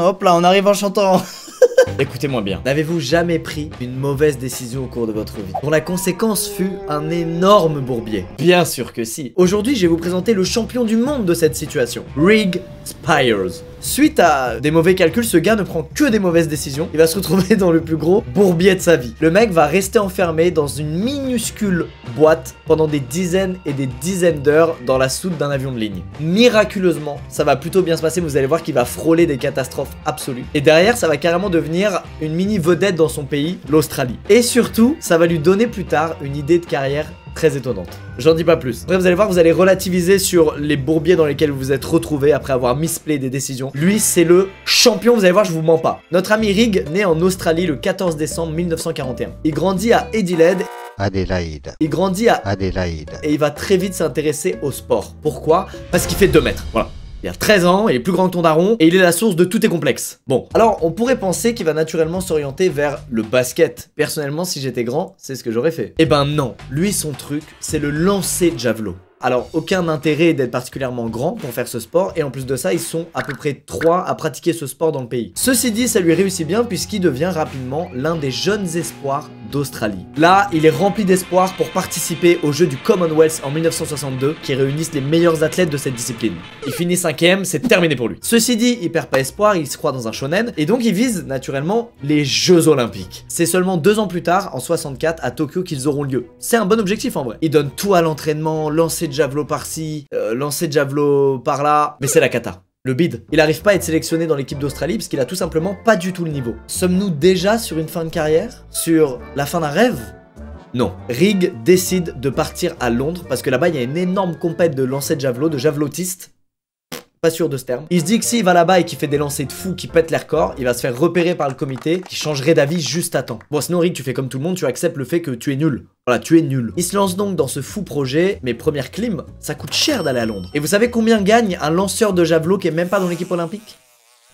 Hop là, on arrive en chantant. Écoutez-moi bien, n'avez-vous jamais pris une mauvaise décision au cours de votre vie, dont la conséquence fut un énorme bourbier? Bien sûr que si. Aujourd'hui, je vais vous présenter le champion du monde de cette situation, Rig Spires. Suite à des mauvais calculs, ce gars ne prend que des mauvaises décisions. Il va se retrouver dans le plus gros bourbier de sa vie. Le mec va rester enfermé dans une minuscule boîte pendant des dizaines et des dizaines d'heures dans la soute d'un avion de ligne. Miraculeusement, ça va plutôt bien se passer. Vous allez voir qu'il va frôler des catastrophes absolues. Et derrière, ça va carrément devenir une mini vedette dans son pays, l'Australie. Et surtout, ça va lui donner plus tard une idée de carrière très étonnante. J'en dis pas plus. Après, vous allez voir, vous allez relativiser sur les bourbiers dans lesquels vous vous êtes retrouvé après avoir misplay des décisions. Lui, c'est le champion, vous allez voir, je vous mens pas. Notre ami Rig, né en Australie le 14 décembre 1941. Il grandit à Adélaïde. Il grandit à Adélaïde. Et il va très vite s'intéresser au sport. Pourquoi? Parce qu'il fait 2 mètres. Voilà. Il a 13 ans, il est plus grand que ton daron, et il est la source de tous tes complexes. Bon, alors on pourrait penser qu'il va naturellement s'orienter vers le basket. Personnellement, si j'étais grand, c'est ce que j'aurais fait. Eh ben non, lui son truc, c'est le lancer de javelot. Alors, aucun intérêt d'être particulièrement grand pour faire ce sport, et en plus de ça, ils sont à peu près 3 à pratiquer ce sport dans le pays. Ceci dit, ça lui réussit bien puisqu'il devient rapidement l'un des jeunes espoirs d'Australie. Là, il est rempli d'espoir pour participer aux Jeux du Commonwealth en 1962, qui réunissent les meilleurs athlètes de cette discipline. Il finit 5ème, c'est terminé pour lui. Ceci dit, il perd pas espoir, il se croit dans un shonen, et donc il vise naturellement les Jeux Olympiques. C'est seulement 2 ans plus tard, en 64, à Tokyo, qu'ils auront lieu. C'est un bon objectif en vrai. Il donne tout à l'entraînement, lancer de javelot par-ci, lancer de javelot par-là, mais c'est la cata. Le bide. Il arrive pas à être sélectionné dans l'équipe d'Australie parce qu'il a tout simplement pas du tout le niveau. Sommes-nous déjà sur une fin de carrière? Sur la fin d'un rêve? Non. Rig décide de partir à Londres parce que là-bas il y a une énorme compète de lancer de javelot, de javelotistes. Pas sûr de ce terme. Il se dit que s'il va là-bas et qu'il fait des lancers de fou qui pètent les records, il va se faire repérer par le comité qui changerait d'avis juste à temps. Bon, sinon Rig, tu fais comme tout le monde, tu acceptes le fait que tu es nul. Voilà, tu es nul. Il se lance donc dans ce fou projet, mais première clim, ça coûte cher d'aller à Londres. Et vous savez combien gagne un lanceur de javelot qui est même pas dans l'équipe olympique?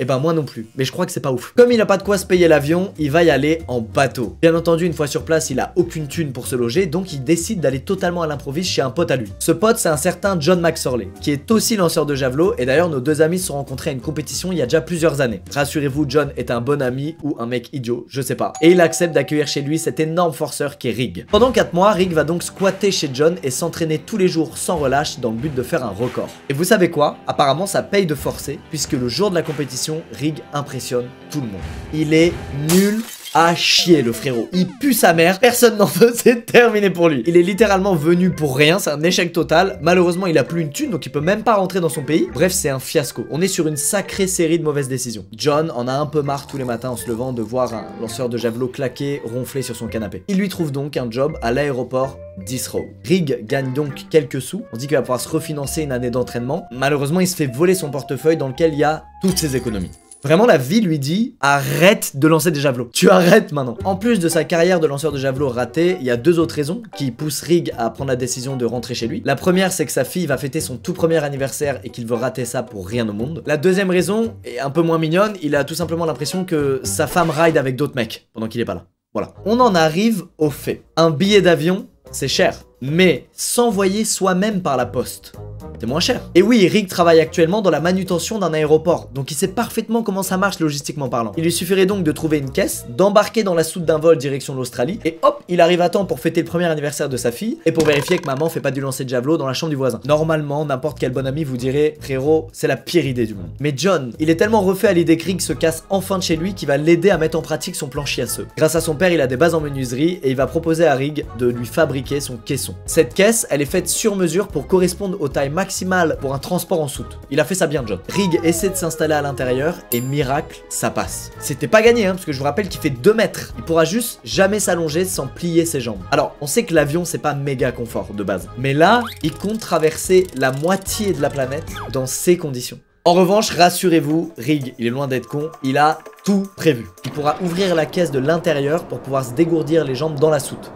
Eh ben moi non plus, mais je crois que c'est pas ouf. Comme il a pas de quoi se payer l'avion, il va y aller en bateau. Bien entendu, une fois sur place, il a aucune thune pour se loger, donc il décide d'aller totalement à l'improviste chez un pote à lui. Ce pote, c'est un certain John McSorley, qui est aussi lanceur de javelot, et d'ailleurs nos 2 amis se sont rencontrés à une compétition il y a déjà plusieurs années. Rassurez-vous, John est un bon ami ou un mec idiot, je sais pas. Et il accepte d'accueillir chez lui cet énorme forceur qui est Rig. Pendant 4 mois, Rig va donc squatter chez John et s'entraîner tous les jours sans relâche dans le but de faire un record. Et vous savez quoi? Apparemment ça paye de forcer, puisque le jour de la compétition, Rig impressionne tout le monde. Il est nul à chier le frérot. Il pue sa mère, personne n'en veut, c'est terminé pour lui. Il est littéralement venu pour rien, c'est un échec total. Malheureusement, il a plus une thune, donc il peut même pas rentrer dans son pays. Bref, c'est un fiasco. On est sur une sacrée série de mauvaises décisions. John en a un peu marre tous les matins en se levant de voir un lanceur de javelot claquer, ronfler sur son canapé. Il lui trouve donc un job à l'aéroport d'Heathrow. Rig gagne donc quelques sous. On dit qu'il va pouvoir se refinancer une année d'entraînement. Malheureusement, il se fait voler son portefeuille dans lequel il y a toutes ses économies. Vraiment, la vie lui dit arrête de lancer des javelots. Tu arrêtes maintenant. En plus de sa carrière de lanceur de javelot ratée, il y a 2 autres raisons qui poussent Rig à prendre la décision de rentrer chez lui. La première, c'est que sa fille va fêter son tout premier anniversaire et qu'il veut rater ça pour rien au monde. La deuxième raison, est un peu moins mignonne, il a tout simplement l'impression que sa femme ride avec d'autres mecs pendant qu'il est pas là. Voilà. On en arrive au fait. Un billet d'avion, c'est cher. Mais s'envoyer soi-même par la poste, c'est moins cher. Et oui, Rig travaille actuellement dans la manutention d'un aéroport, donc il sait parfaitement comment ça marche logistiquement parlant. Il lui suffirait donc de trouver une caisse, d'embarquer dans la soute d'un vol direction l'Australie, et hop, il arrive à temps pour fêter le premier anniversaire de sa fille, et pour vérifier que maman fait pas du lancer de javelot dans la chambre du voisin. Normalement, n'importe quel bon ami vous dirait, frérot, c'est la pire idée du monde. Mais John, il est tellement refait à l'idée que Rig se casse enfin de chez lui qu'il va l'aider à mettre en pratique son plan chiasseux. Grâce à son père, il a des bases en menuiserie, et il va proposer à Rig de lui fabriquer son caisson. Cette caisse, elle est faite sur mesure pour correspondre aux tailles maximales pour un transport en soute. Il a fait ça bien, John. Rig essaie de s'installer à l'intérieur et miracle, ça passe. C'était pas gagné, hein, parce que je vous rappelle qu'il fait 2 mètres. Il pourra juste jamais s'allonger sans plier ses jambes. Alors, on sait que l'avion, c'est pas méga confort de base. Mais là, il compte traverser la moitié de la planète dans ces conditions. En revanche, rassurez-vous, Rig, il est loin d'être con, il a tout prévu. Il pourra ouvrir la caisse de l'intérieur pour pouvoir se dégourdir les jambes dans la soute.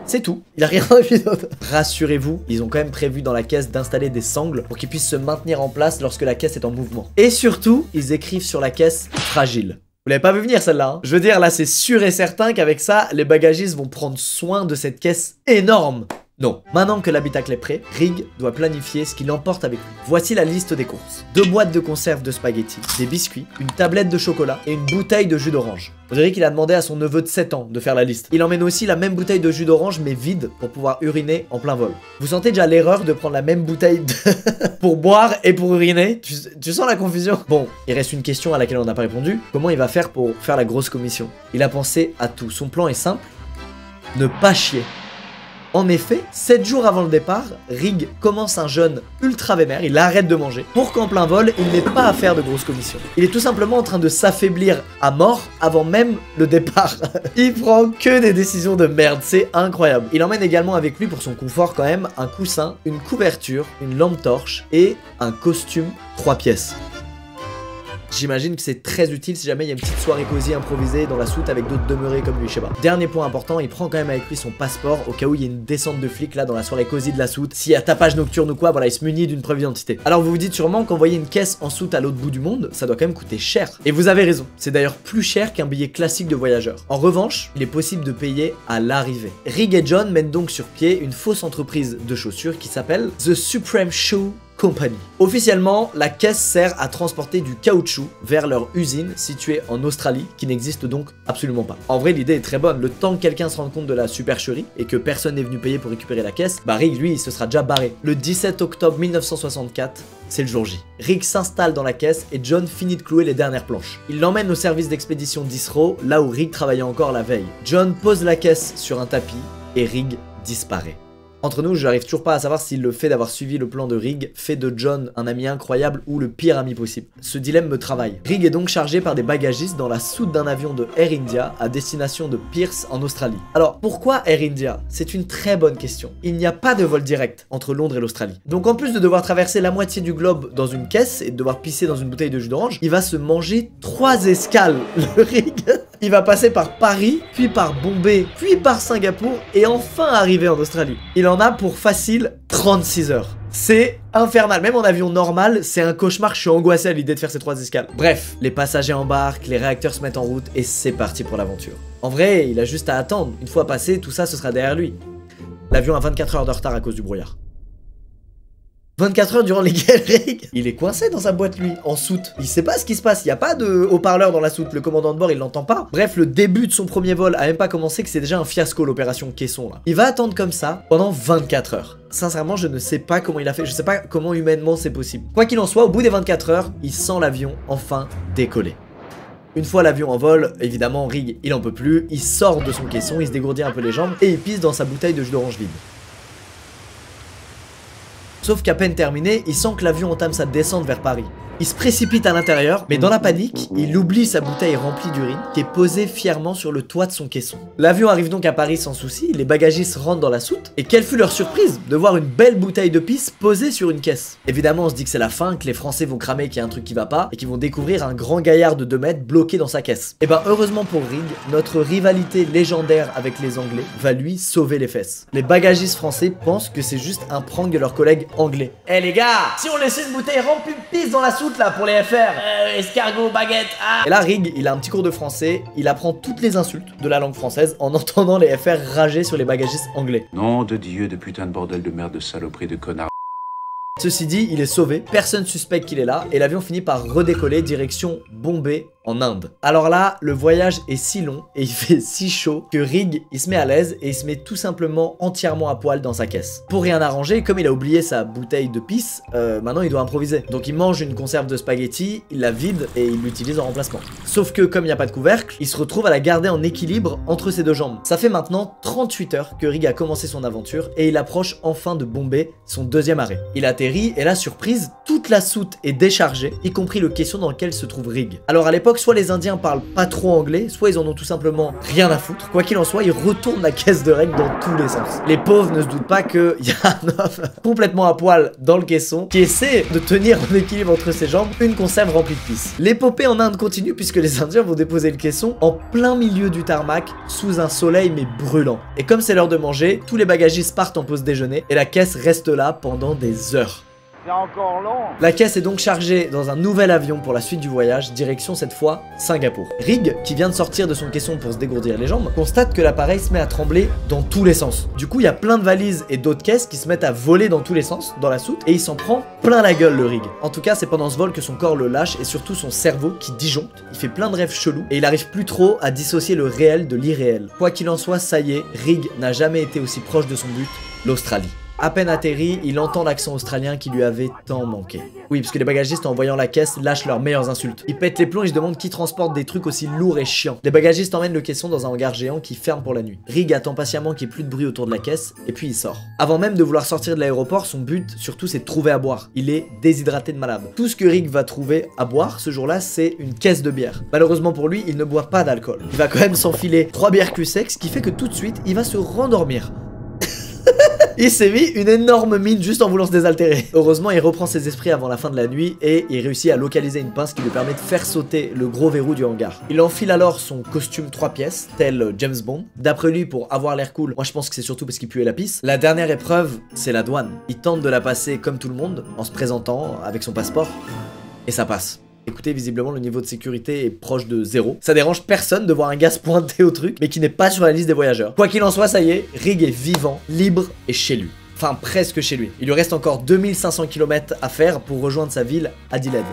C'est tout, il a rien prévu d'autre. Rassurez-vous, ils ont quand même prévu dans la caisse d'installer des sangles pour qu'ils puissent se maintenir en place lorsque la caisse est en mouvement. Et surtout, ils écrivent sur la caisse « fragile ». Vous l'avez pas vu venir celle-là, hein. Je veux dire, là c'est sûr et certain qu'avec ça, les bagagistes vont prendre soin de cette caisse énorme. Non. Maintenant que l'habitacle est prêt, Rig doit planifier ce qu'il emporte avec lui. Voici la liste des courses. 2 boîtes de conserve de spaghettis, des biscuits, une tablette de chocolat et une bouteille de jus d'orange. On dirait qu'il a demandé à son neveu de 7 ans de faire la liste. Il emmène aussi la même bouteille de jus d'orange mais vide pour pouvoir uriner en plein vol. Vous sentez déjà l'erreur de prendre la même bouteille pour boire et pour uriner? Tu sens la confusion? Bon, il reste une question à laquelle on n'a pas répondu. Comment il va faire pour faire la grosse commission? Il a pensé à tout. Son plan est simple. Ne pas chier. En effet, 7 jours avant le départ, Rig commence un jeûne ultra vénère, il arrête de manger, pour qu'en plein vol, il n'ait pas à faire de grosses commissions. Il est tout simplement en train de s'affaiblir à mort avant même le départ. Il prend que des décisions de merde, c'est incroyable. Il emmène également avec lui pour son confort quand même un coussin, une couverture, une lampe torche et un costume 3 pièces. J'imagine que c'est très utile si jamais il y a une petite soirée cosy improvisée dans la soute avec d'autres demeurés comme lui, je sais pas. Dernier point important, il prend quand même avec lui son passeport au cas où il y a une descente de flics là dans la soirée cosy de la soute. S'il y a tapage nocturne ou quoi, voilà, il se munit d'une preuve d'identité. Alors vous vous dites sûrement qu'envoyer une caisse en soute à l'autre bout du monde, ça doit quand même coûter cher. Et vous avez raison, c'est d'ailleurs plus cher qu'un billet classique de voyageur. En revanche, il est possible de payer à l'arrivée. Rig et John mènent donc sur pied une fausse entreprise de chaussures qui s'appelle The Supreme Shoe Company. Officiellement, la caisse sert à transporter du caoutchouc vers leur usine située en Australie, qui n'existe donc absolument pas. En vrai, l'idée est très bonne. Le temps que quelqu'un se rende compte de la supercherie et que personne n'est venu payer pour récupérer la caisse, bah Rig, lui, il se sera déjà barré. Le 17 octobre 1964, c'est le jour J. Rig s'installe dans la caisse et John finit de clouer les dernières planches. Il l'emmène au service d'expédition d'Isro, là où Rig travaillait encore la veille. John pose la caisse sur un tapis et Rig disparaît. Entre nous, je n'arrive toujours pas à savoir si le fait d'avoir suivi le plan de Rig fait de John un ami incroyable ou le pire ami possible. Ce dilemme me travaille. Rig est donc chargé par des bagagistes dans la soute d'un avion de Air India à destination de Perth en Australie. Alors, pourquoi Air India? C'est une très bonne question. Il n'y a pas de vol direct entre Londres et l'Australie. Donc en plus de devoir traverser la moitié du globe dans une caisse et de devoir pisser dans une bouteille de jus d'orange, il va se manger 3 escales, le Rig. Il va passer par Paris, puis par Bombay, puis par Singapour et enfin arriver en Australie. Il en a pour facile 36 heures. C'est infernal, même en avion normal, c'est un cauchemar, je suis angoissé à l'idée de faire ces 3 escales. Bref, les passagers embarquent, les réacteurs se mettent en route et c'est parti pour l'aventure. En vrai, il a juste à attendre, une fois passé, tout ça ce sera derrière lui. L'avion a 24 heures de retard à cause du brouillard. 24 heures durant lesquelles Rig, il est coincé dans sa boîte lui, en soute. Il sait pas ce qui se passe, il y a pas de haut-parleur dans la soute, le commandant de bord il l'entend pas. Bref, le début de son premier vol a même pas commencé que c'est déjà un fiasco l'opération caisson là. Il va attendre comme ça pendant 24 heures. Sincèrement, je ne sais pas comment il a fait, je sais pas comment humainement c'est possible. Quoi qu'il en soit, au bout des 24 heures, il sent l'avion enfin décoller. Une fois l'avion en vol, évidemment Rig il en peut plus, il sort de son caisson, il se dégourdit un peu les jambes et il pisse dans sa bouteille de jus d'orange vide. Sauf qu'à peine terminé, il sent que l'avion entame sa descente vers Paris. Il se précipite à l'intérieur, mais dans la panique, il oublie sa bouteille remplie d'urine qui est posée fièrement sur le toit de son caisson. L'avion arrive donc à Paris sans souci, les bagagistes rentrent dans la soute, et quelle fut leur surprise de voir une belle bouteille de pisse posée sur une caisse. Évidemment, on se dit que c'est la fin, que les Français vont cramer qu'il y a un truc qui va pas, et qu'ils vont découvrir un grand gaillard de 2 mètres bloqué dans sa caisse. Et ben heureusement pour Rig, notre rivalité légendaire avec les Anglais va lui sauver les fesses. Les bagagistes français pensent que c'est juste un prank de leurs collègues anglais. Eh les gars, si on laissait une bouteille remplie de pisse dans la soute là pour les FR, escargot, baguette, ah. Et là Rig, il a un petit cours de français, il apprend toutes les insultes de la langue française en entendant les FR rager sur les bagagistes anglais. Nom de Dieu, de putain de bordel de merde, de saloperie, de connard. Ceci dit, il est sauvé, personne suspecte qu'il est là, et l'avion finit par redécoller direction Bombay en Inde. Alors là, le voyage est si long et il fait si chaud que Rig, il se met à l'aise et il se met tout simplement entièrement à poil dans sa caisse. Pour rien arranger, comme il a oublié sa bouteille de pisse, maintenant il doit improviser. Donc il mange une conserve de spaghettis, il la vide et il l'utilise en remplacement. Sauf que comme il n'y a pas de couvercle, il se retrouve à la garder en équilibre entre ses 2 jambes. Ça fait maintenant 38 heures que Rig a commencé son aventure et il approche enfin de Bombay, son 2e arrêt. Il atterrit et là, surprise, toute la soute est déchargée, y compris le caisson dans lequel se trouve Rig. Alors à l'époque, soit les Indiens parlent pas trop anglais, soit ils en ont tout simplement rien à foutre. Quoi qu'il en soit, ils retournent la caisse de Rig dans tous les sens. Les pauvres ne se doutent pas qu'il y a un homme complètement à poil dans le caisson qui essaie de tenir en équilibre entre ses jambes une conserve remplie de pisse. L'épopée en Inde continue puisque les Indiens vont déposer le caisson en plein milieu du tarmac sous un soleil mais brûlant. Et comme c'est l'heure de manger, tous les bagagistes partent en pause déjeuner et la caisse reste là pendant des heures. C'est encore long. La caisse est donc chargée dans un nouvel avion pour la suite du voyage, direction cette fois Singapour. Rig, qui vient de sortir de son caisson pour se dégourdir les jambes, constate que l'appareil se met à trembler dans tous les sens. Du coup, il y a plein de valises et d'autres caisses qui se mettent à voler dans tous les sens, dans la soute, et il s'en prend plein la gueule, le Rig. En tout cas, c'est pendant ce vol que son corps le lâche et surtout son cerveau qui disjoncte. Il fait plein de rêves chelous et il arrive plus trop à dissocier le réel de l'irréel. Quoi qu'il en soit, ça y est, Rig n'a jamais été aussi proche de son but, l'Australie. À peine atterri, il entend l'accent australien qui lui avait tant manqué. Oui, parce que les bagagistes, en voyant la caisse, lâchent leurs meilleures insultes. Ils pètent les plombs et se demandent qui transporte des trucs aussi lourds et chiants. Les bagagistes emmènent le caisson dans un hangar géant qui ferme pour la nuit. Rig attend patiemment qu'il n'y ait plus de bruit autour de la caisse, et puis il sort. Avant même de vouloir sortir de l'aéroport, son but, surtout, c'est de trouver à boire. Il est déshydraté de malade. Tout ce que Rig va trouver à boire ce jour-là, c'est une caisse de bière. Malheureusement pour lui, il ne boit pas d'alcool. Il va quand même s'enfiler 3 bières cul sec, ce qui fait que tout de suite, il va se rendormir. Il s'est mis une énorme mine juste en voulant se désaltérer. Heureusement, il reprend ses esprits avant la fin de la nuit et il réussit à localiser une pince qui lui permet de faire sauter le gros verrou du hangar. Il enfile alors son costume 3 pièces, tel James Bond. D'après lui, pour avoir l'air cool, moi je pense que c'est surtout parce qu'il puait la pisse. La dernière épreuve, c'est la douane. Il tente de la passer comme tout le monde, en se présentant avec son passeport, et ça passe. Écoutez, visiblement le niveau de sécurité est proche de 0. Ça dérange personne de voir un gars se pointer au truc, mais qui n'est pas sur la liste des voyageurs. Quoi qu'il en soit, ça y est, Rig est vivant, libre et chez lui. Enfin, presque chez lui. Il lui reste encore 2500 km à faire pour rejoindre sa ville, Adelaide.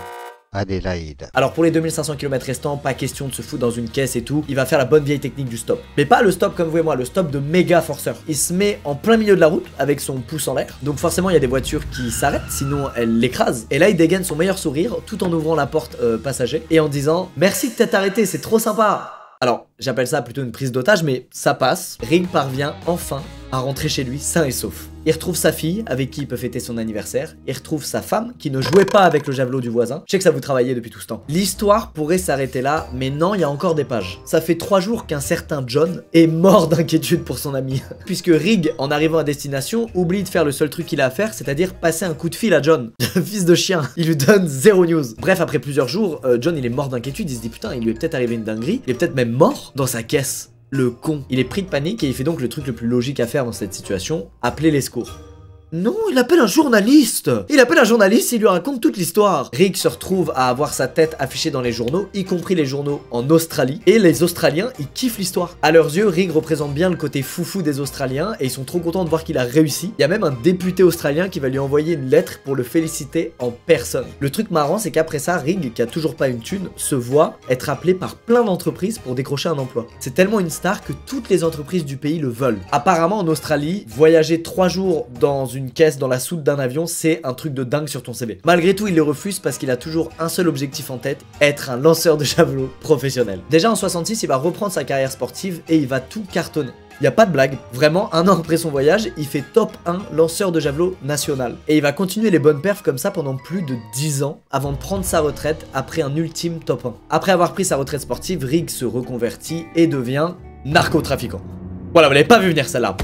Alors pour les 2500 km restants, pas question de se foutre dans une caisse et tout, il va faire la bonne vieille technique du stop. Mais pas le stop comme vous et moi, le stop de méga forceur. Il se met en plein milieu de la route avec son pouce en l'air, donc forcément il y a des voitures qui s'arrêtent, sinon elles l'écrasent. Et là il dégaine son meilleur sourire tout en ouvrant la porte passager et en disant « Merci de t'être arrêté, c'est trop sympa !» Alors j'appelle ça plutôt une prise d'otage, mais ça passe. Rig parvient enfin à rentrer chez lui sain et sauf. Il retrouve sa fille, avec qui il peut fêter son anniversaire. Il retrouve sa femme, qui ne jouait pas avec le javelot du voisin. Je sais que ça vous travaillait depuis tout ce temps. L'histoire pourrait s'arrêter là, mais non, il y a encore des pages. Ça fait 3 jours qu'un certain John est mort d'inquiétude pour son ami. Puisque Rig, en arrivant à destination, oublie de faire le seul truc qu'il a à faire, c'est-à-dire passer un coup de fil à John. Fils de chien, il lui donne 0 news. Bref, après plusieurs jours, John il est mort d'inquiétude, il se dit putain, il lui est peut-être arrivé une dinguerie, il est peut-être même mort dans sa caisse. Le con. Il est pris de panique et il fait donc le truc le plus logique à faire dans cette situation, appeler les secours. Non, il appelle un journaliste. Il appelle un journaliste et il lui raconte toute l'histoire. Rig se retrouve à avoir sa tête affichée dans les journaux, y compris les journaux en Australie. Et les Australiens, ils kiffent l'histoire. À leurs yeux, Rig représente bien le côté foufou des Australiens et ils sont trop contents de voir qu'il a réussi. Il y a même un député australien qui va lui envoyer une lettre pour le féliciter en personne. Le truc marrant, c'est qu'après ça, Rig, qui a toujours pas une thune, se voit être appelé par plein d'entreprises pour décrocher un emploi. C'est tellement une star que toutes les entreprises du pays le veulent. Apparemment, en Australie, voyager 3 jours dans une caisse dans la soute d'un avion, c'est un truc de dingue sur ton CV. Malgré tout, il le refuse parce qu'il a toujours un seul objectif en tête, être un lanceur de javelot professionnel. Déjà en 66, il va reprendre sa carrière sportive et il va tout cartonner. Y a pas de blague, vraiment, un an après son voyage, il fait top 1 lanceur de javelot national. Et il va continuer les bonnes perfs comme ça pendant plus de 10 ans avant de prendre sa retraite après un ultime top 1. Après avoir pris sa retraite sportive, Rig se reconvertit et devient narcotrafiquant. Voilà, vous l'avez pas vu venir celle-là.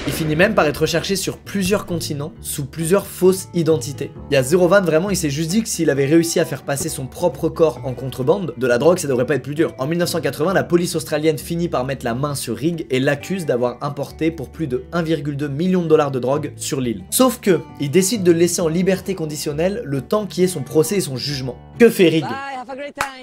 Il finit même par être recherché sur plusieurs continents, sous plusieurs fausses identités. Il y a 0 van, vraiment, il s'est juste dit que s'il avait réussi à faire passer son propre corps en contrebande, de la drogue, ça devrait pas être plus dur. En 1980, la police australienne finit par mettre la main sur Rig et l'accuse d'avoir importé pour plus de 1,2 million de dollars de drogue sur l'île. Sauf que, il décide de le laisser en liberté conditionnelle le temps qui est son procès et son jugement. Que fait Rig?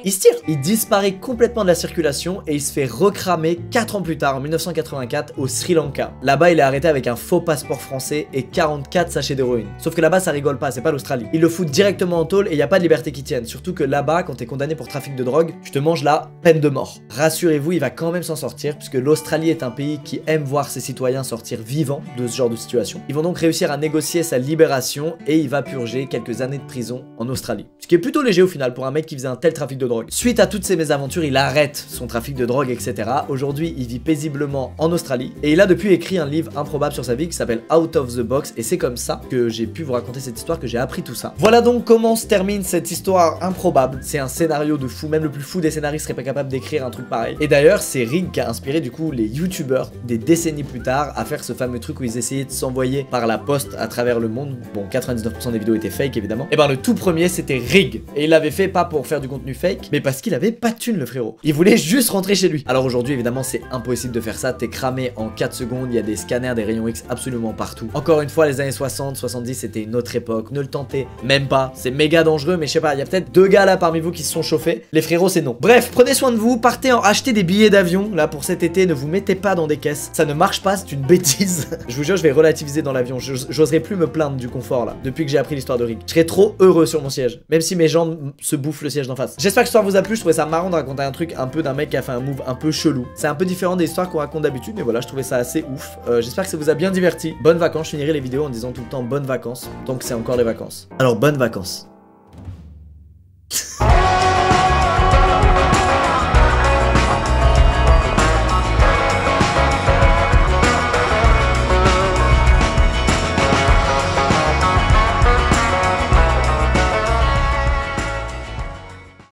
Il se tire. Il disparaît complètement de la circulation et il se fait recramer 4 ans plus tard, en 1984, au Sri Lanka. Là-bas, il est arrêté avec un faux passeport français et 44 sachets d'héroïne. Sauf que là-bas, ça rigole pas, c'est pas l'Australie. Ils le foutent directement en tôle et il y a pas de liberté qui tienne. Surtout que là-bas, quand t'es condamné pour trafic de drogue, tu te manges la peine de mort. Rassurez-vous, il va quand même s'en sortir, puisque l'Australie est un pays qui aime voir ses citoyens sortir vivants de ce genre de situation. Ils vont donc réussir à négocier sa libération et il va purger quelques années de prison en Australie. Ce qui est plutôt léger au final pour un mec qui faisait un tel trafic de drogue. Suite à toutes ces mésaventures, il arrête son trafic de drogue, etc. Aujourd'hui, il vit paisiblement en Australie et il a depuis écrit un livre improbable sur sa vie qui s'appelle Out of the Box et c'est comme ça que j'ai pu vous raconter cette histoire, que j'ai appris tout ça. Voilà donc comment se termine cette histoire improbable. C'est un scénario de fou, même le plus fou des scénaristes serait pas capable d'écrire un truc pareil. Et d'ailleurs, c'est Rig qui a inspiré du coup les youtubeurs des décennies plus tard à faire ce fameux truc où ils essayaient de s'envoyer par la poste à travers le monde. Bon, 99% des vidéos étaient fake évidemment. Et ben le tout premier c'était Rig et il l'avait fait pas pour faire faire du contenu fake, mais parce qu'il avait pas de thune le frérot. Il voulait juste rentrer chez lui. Alors aujourd'hui évidemment c'est impossible de faire ça, t'es cramé en 4 secondes, il y a des scanners, des rayons X absolument partout. Encore une fois les années 60, 70 c'était une autre époque, ne le tentez même pas, c'est méga dangereux, mais je sais pas, il y a peut-être 2 gars là parmi vous qui se sont chauffés, les frérots c'est non. Bref, prenez soin de vous, partez en acheter des billets d'avion là pour cet été, ne vous mettez pas dans des caisses, ça ne marche pas, c'est une bêtise. Je vous jure je vais relativiser dans l'avion, j'oserais plus me plaindre du confort là, depuis que j'ai appris l'histoire de Rick. Je serais trop heureux sur mon siège, même si mes jambes se bouffent le siège d'en face. J'espère que l'histoire vous a plu, je trouvais ça marrant de raconter un truc un peu d'un mec qui a fait un move un peu chelou. C'est un peu différent des histoires qu'on raconte d'habitude, mais voilà, je trouvais ça assez ouf. J'espère que ça vous a bien diverti. Bonnes vacances, je finirai les vidéos en disant tout le temps bonnes vacances, tant que c'est encore les vacances. Alors bonnes vacances.